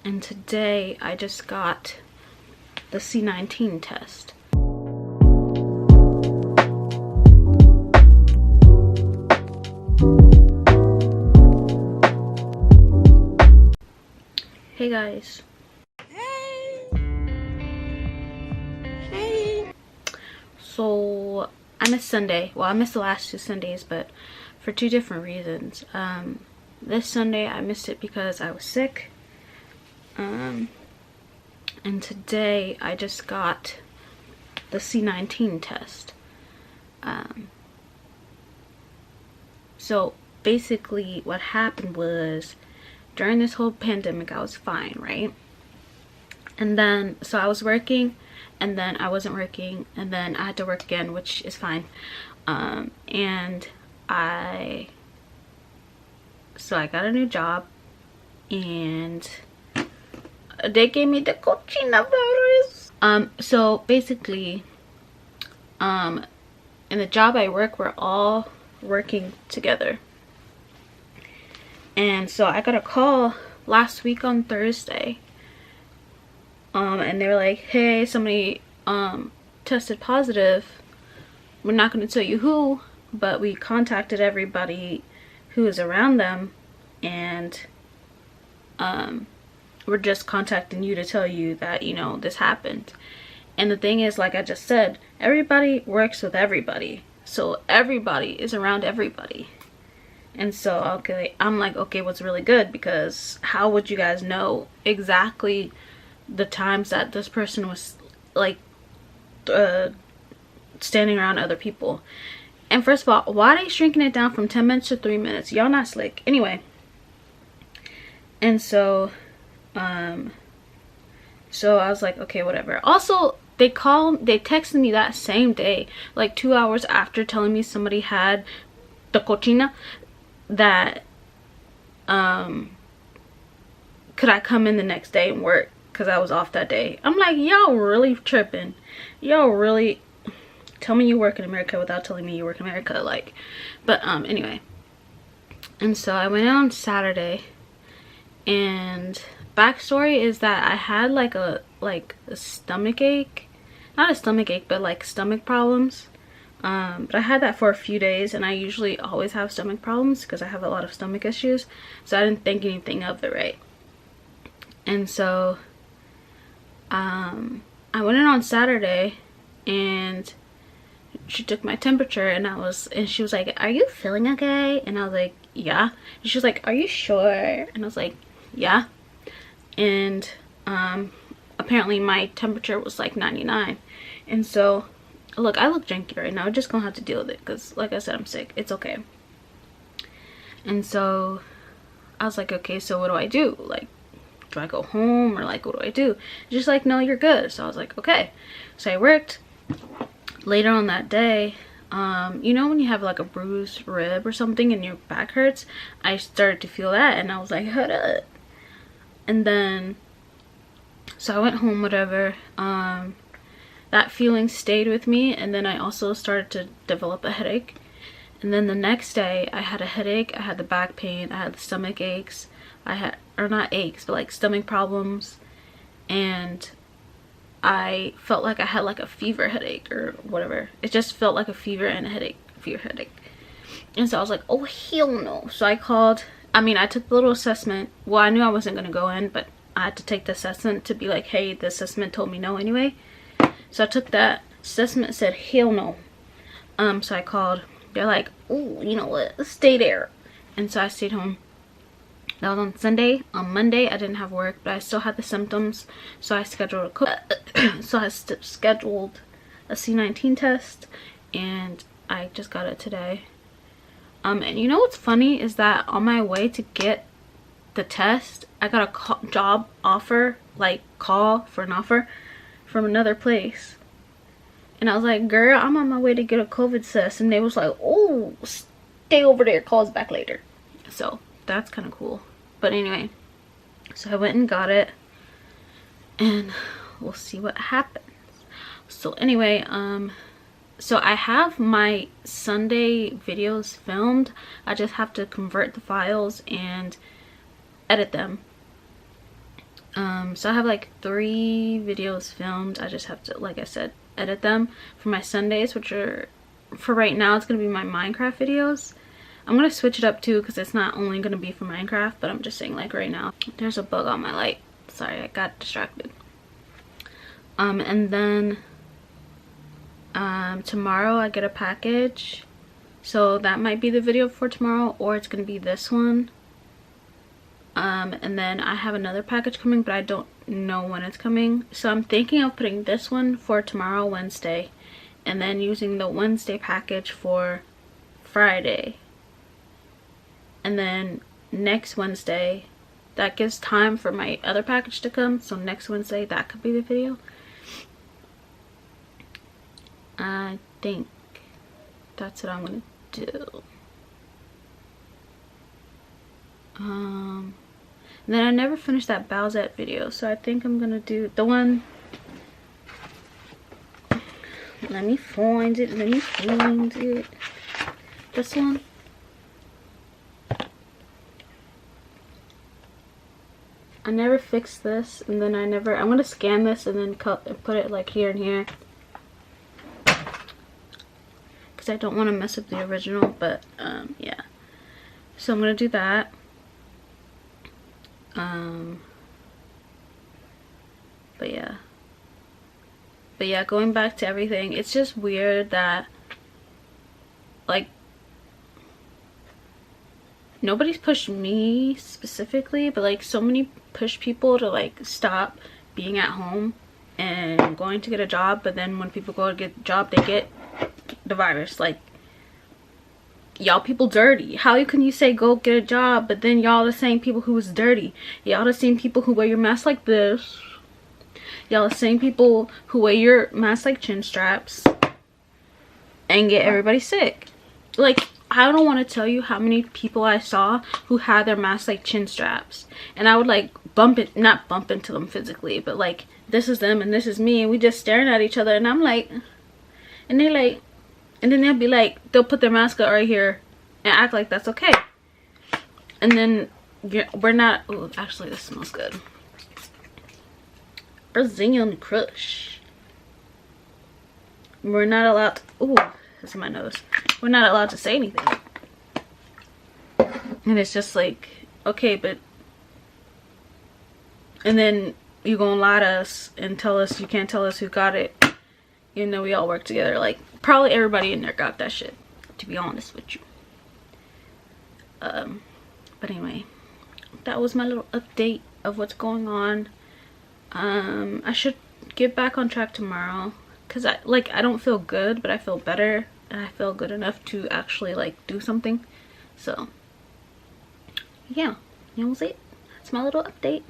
and today I just got the C19 test. Hey guys. Hey. So I missed Sunday. Well, I missed the last 2 Sundays, but for 2 different reasons. This Sunday I missed it because I was sick. And today I just got the C19 test. So basically what happened was, during this whole pandemic I was fine, right? And then so I was working, and then I wasn't working, and then I had to work again, which is fine. And I got a new job, and they gave me the cochina virus. So basically, in the job I work, we're all working together. And so I got a call last week on Thursday. And they were like, hey, somebody tested positive. We're not going to tell you who, but we contacted everybody who is around them, and we're just contacting you to tell you that, you know, this happened. And the thing is, like I just said, everybody works with everybody, so everybody is around everybody. And so, okay, I'm like, okay, what's really good, because how would you guys know exactly the times that this person was like standing around other people? And first of all, why are they shrinking it down from 10 minutes to 3 minutes? Y'all not slick. Anyway, and so so I was like, okay, whatever. Also, they texted me that same day, like 2 hours after telling me somebody had the cochina, that could I come in the next day and work, because I was off that day. I'm like, y'all really tripping. Y'all really tell me you work in America without telling me you work in America, like. But anyway, and so I went in on Saturday, and backstory is that I had like a stomach ache, not a stomach ache, but like stomach problems. But I had that for a few days, and I usually always have stomach problems because I have a lot of stomach issues, so I didn't think anything of it, right? And so I went in on Saturday, and she took my temperature, and she was like, are you feeling okay? And I was like, yeah. And she was like, are you sure? And I was like, yeah. And apparently my temperature was like 99. And so look, I look janky right now. I'm just gonna have to deal with it, because like I said, I'm sick. It's okay. And so I was like, okay, so what do I do? Like, do I go home, or like, what do I do? Just like, no, you're good. So I was like, okay. So I worked. Later on that day, you know when you have like a bruised rib or something and your back hurts? I started to feel that, and I was like, hold up. And then so I went home, whatever. That feeling stayed with me, and then I also started to develop a headache. And then the next day I had a headache, I had the back pain, I had the stomach aches, I had, or not aches, but like stomach problems, and I felt like I had like a fever headache or whatever. It just felt like a fever and a headache, fever headache. And so I was like, oh hell no. So I took the little assessment. Well, I knew I wasn't gonna go in, but I had to take the assessment to be like, hey, the assessment told me no anyway. So I took that assessment, said hell no. So I called. They're like, oh, you know what, stay there. And so I stayed home. That was on Sunday. On Monday I didn't have work, but I still had the symptoms, so I scheduled scheduled a C19 test, and I just got it today. And you know what's funny is that on my way to get the test, I got a job offer, like call for an offer from another place. And I was like, girl, I'm on my way to get a COVID test. And they was like, oh, stay over there, call us back later. So that's kind of cool. But anyway, so I went and got it, and we'll see what happens. So anyway, so I have my Sunday videos filmed. I just have to convert the files and edit them. So I have like 3 videos filmed. I just have to, like I said, edit them for my Sundays, which are, for right now, it's gonna be my Minecraft videos. I'm gonna switch it up too, because it's not only gonna be for Minecraft, but I'm just saying, like, right now there's a bug on my light. Sorry, I got distracted. And then tomorrow I get a package, so that might be the video for tomorrow, or it's gonna be this one. And then I have another package coming, but I don't know when it's coming, so I'm thinking of putting this one for tomorrow, Wednesday, and then using the Wednesday package for Friday. And then next Wednesday, that gives time for my other package to come, so next Wednesday that could be the video. I think that's what I'm gonna do. And then I never finished that Bowsette video, so I think I'm gonna do the one. Let me find it. This one. I never fixed this, and then I'm gonna scan this and then cut and put it like here and here, because I don't want to mess up the original. But yeah, so I'm gonna do that. But yeah, going back to everything, it's just weird that, like, nobody's pushed me specifically, but like so many push people to like stop being at home and going to get a job, but then when people go to get a job, they get the virus. Like, y'all people dirty. How can you say go get a job, but then y'all the same people who was dirty? Y'all the same people who wear your mask like this. Y'all the same people who wear your mask like chin straps and get everybody sick. Like, I don't want to tell you how many people I saw who had their masks like chin straps, and I would like not bump into them physically, but like, this is them and this is me, and we just staring at each other, and I'm like, and they're like, and then they'll be like, they'll put their mask up right here and act like that's okay, and then we're not. Oh, actually this smells good. Brazilian Crush. We're not allowed to, ooh, that's in my nose. We're not allowed to say anything. And it's just like, okay, but, and then you gonna lie to us and tell us you can't tell us who got it, even though we all work together. Like, probably everybody in there got that shit, to be honest with you. But anyway, that was my little update of what's going on. I should get back on track tomorrow, because I don't feel good, but I feel better, and I feel good enough to actually like do something. So yeah, that was it. That's my little update.